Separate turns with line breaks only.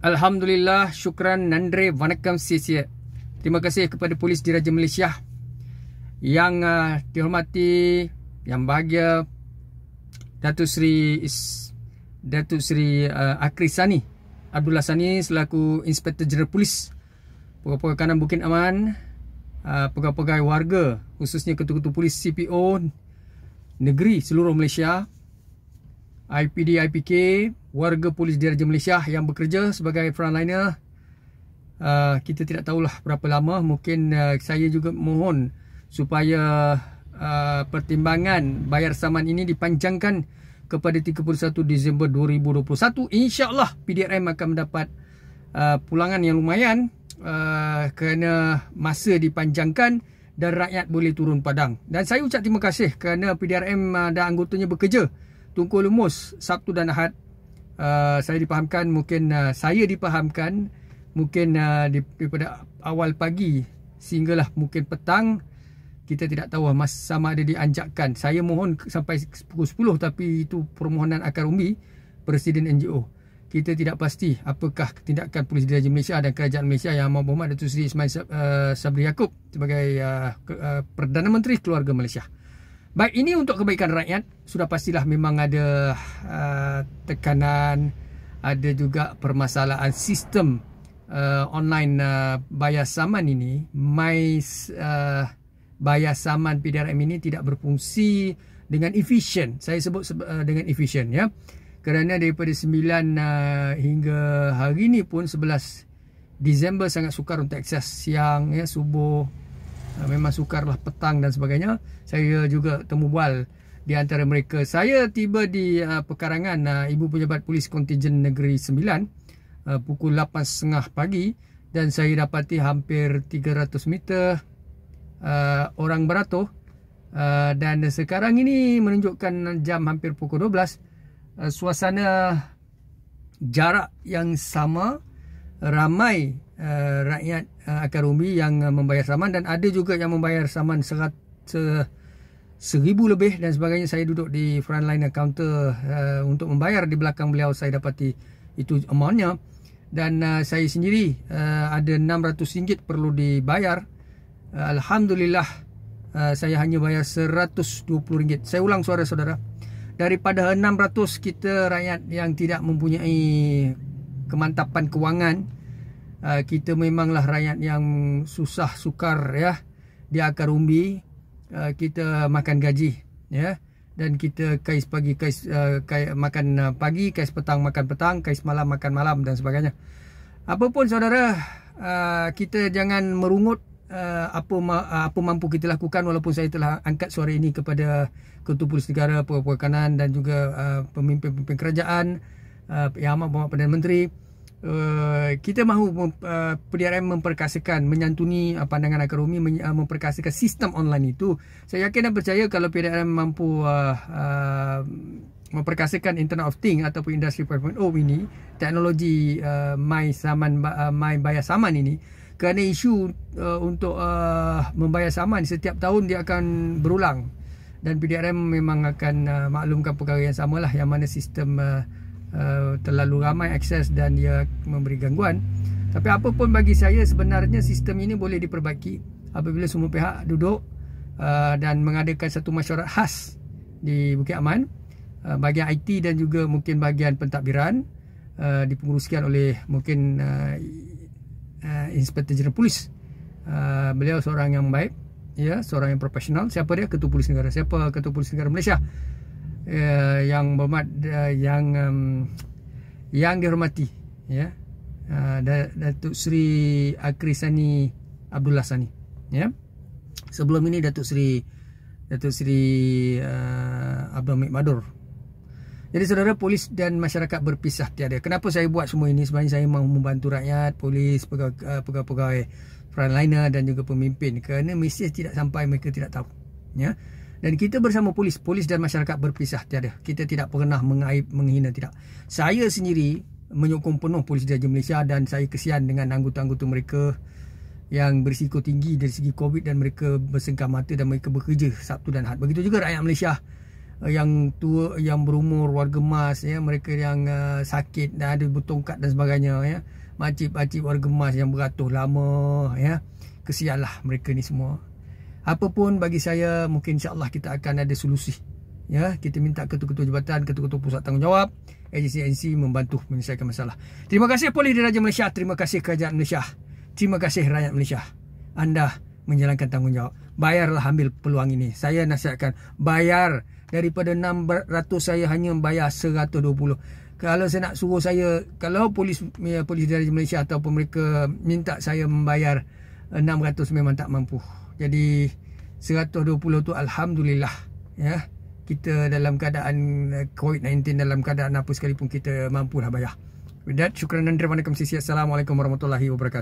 Alhamdulillah, syukran, nandre, vanakkam, sia-sia. Terima kasih kepada Polis Diraja Malaysia yang dihormati, yang bahagia, Datuk Seri Akri Sani Abdullah Sani selaku Inspektor Jeneral Polis, Pegawai Kanan Bukit Aman, pegawai warga, khususnya ketua-ketua polis CPO negeri seluruh Malaysia, IPD, IPK, warga Polis Diraja Malaysia yang bekerja sebagai frontliner. Kita tidak tahulah berapa lama. Mungkin saya juga mohon supaya pertimbangan bayar saman ini dipanjangkan kepada 31 Disember 2021. InsyaAllah PDRM akan mendapat pulangan yang lumayan kerana masa dipanjangkan dan rakyat boleh turun padang. Dan saya ucap terima kasih kerana PDRM dan anggotanya bekerja tungkul lumus Sabtu dan Ahad. Saya dipahamkan, mungkin saya dipahamkan mungkin daripada awal pagi sehinggalah mungkin petang. Kita tidak tahu sama ada dianjakkan. Saya mohon sampai pukul 10, tapi itu permohonan akar umbi Presiden NGO. Kita tidak pasti apakah tindakan Polis Diraja Malaysia dan Kerajaan Malaysia yang Amat Berhormat Datuk Seri Ismail Sabri Yaakob sebagai Perdana Menteri Keluarga Malaysia. Baik, ini untuk kebaikan rakyat. Sudah pastilah memang ada tekanan, ada juga permasalahan sistem online bayar saman ini. Bayar saman PDRM ini tidak berfungsi dengan efisien. Saya sebut dengan efisien, ya. Kerana daripada 9 hingga hari ini pun 11 Disember sangat sukar untuk akses siang, ya, subuh. Memang sukarlah petang dan sebagainya. Saya juga temu bual di antara mereka. Saya tiba di pekarangan Ibu Pejabat Polis Kontingen Negeri 9 pukul 8.30 pagi dan saya dapati hampir 300 meter orang beratur, dan sekarang ini menunjukkan jam hampir pukul 12. Suasana jarak yang sama, ramai rakyat akar umbi yang membayar saman dan ada juga yang membayar saman 1,000 lebih dan sebagainya. Saya duduk di frontline counter untuk membayar. Di belakang beliau saya dapati itu amountnya, dan saya sendiri ada RM600 perlu dibayar. Alhamdulillah, saya hanya bayar RM120. Saya ulang suara saudara, daripada 600 kita rakyat yang tidak mempunyai kemantapan kewangan, kita memanglah rakyat yang susah sukar, ya, di akar umbi. Kita makan gaji, ya, dan kita kais pagi, kais makan pagi, kais petang makan petang, kais malam makan malam dan sebagainya. Apapun saudara, kita jangan merungut apa mampu kita lakukan. Walaupun saya telah angkat suara ini kepada Ketua Polis Negara, Pegawai Kanan dan juga pemimpin-pemimpin kerajaan, Yang Amat Berhormat Perdana Menteri, kita mahu PDRM memperkasakan, menyantuni pandangan akar umbi, memperkasakan sistem online itu. Saya yakin dan percaya kalau PDRM mampu memperkasakan Internet of Things ataupun Industri 4.0 ini, teknologi my bayar saman ini, kerana isu untuk membayar saman setiap tahun dia akan berulang, dan PDRM memang akan maklumkan perkara yang samalah, yang mana sistem terlalu ramai akses dan dia memberi gangguan. Tapi apa pun, bagi saya sebenarnya sistem ini boleh diperbaiki apabila semua pihak duduk dan mengadakan satu mesyuarat khas di Bukit Aman, bahagian IT dan juga mungkin bahagian pentadbiran, dipenguruskan oleh mungkin Inspektor Jeneral Polis. Beliau seorang yang baik, ya, seorang yang profesional. Siapa dia? Ketua Polis Negara. Siapa Ketua Polis Negara Malaysia? Yang berhormat, yang dihormati, ya, Datuk Seri Akri Sani Abdullah Sani, ya. Sebelum ini Datuk Seri Abdul Hamid Madur. Jadi saudara, polis dan masyarakat berpisah tiada. Kenapa saya buat semua ini? Sebenarnya saya mahu membantu rakyat, polis, pegawai frontliner dan juga pemimpin, kerana mesej tidak sampai, mereka tidak tahu, ya. Dan kita bersama polis dan masyarakat berpisah tiada. Kita tidak pernah mengaib, menghina, tidak. Saya sendiri menyokong penuh Polis Diraja Malaysia dan saya kesian dengan anggota-anggota mereka yang berisiko tinggi dari segi COVID dan mereka bersengkam mata dan mereka bekerja Sabtu dan Ahad. Begitu juga rakyat Malaysia. yang tua, yang berumur, warga emas ya, mereka yang sakit dan ada bertongkat dan sebagainya ya, makcik-makcik warga emas yang beratus lama ya, kesianlah mereka ni semua. Apapun bagi saya, mungkin insya-Allah kita akan ada solusi ya. Kita minta ketua-ketua jabatan, ketua-ketua pusat tanggungjawab, agensi-agensi membantu menyelesaikan masalah. Terima kasih Polis Diraja Malaysia, terima kasih Kerajaan Malaysia, terima kasih rakyat Malaysia. Anda menjalankan tanggungjawab. Bayarlah, ambil peluang ini. Saya nasihatkan bayar. Daripada 600 saya hanya bayar 120. Kalau saya nak suruh saya, kalau polis Diraja Malaysia ataupun mereka minta saya membayar 600, memang tak mampu. Jadi 120 tu alhamdulillah ya. Kita dalam keadaan COVID-19, dalam keadaan apa sekalipun, kita mampu dah bayar. With that, syukran dan terima kasih. Assalamualaikum warahmatullahi wabarakatuh.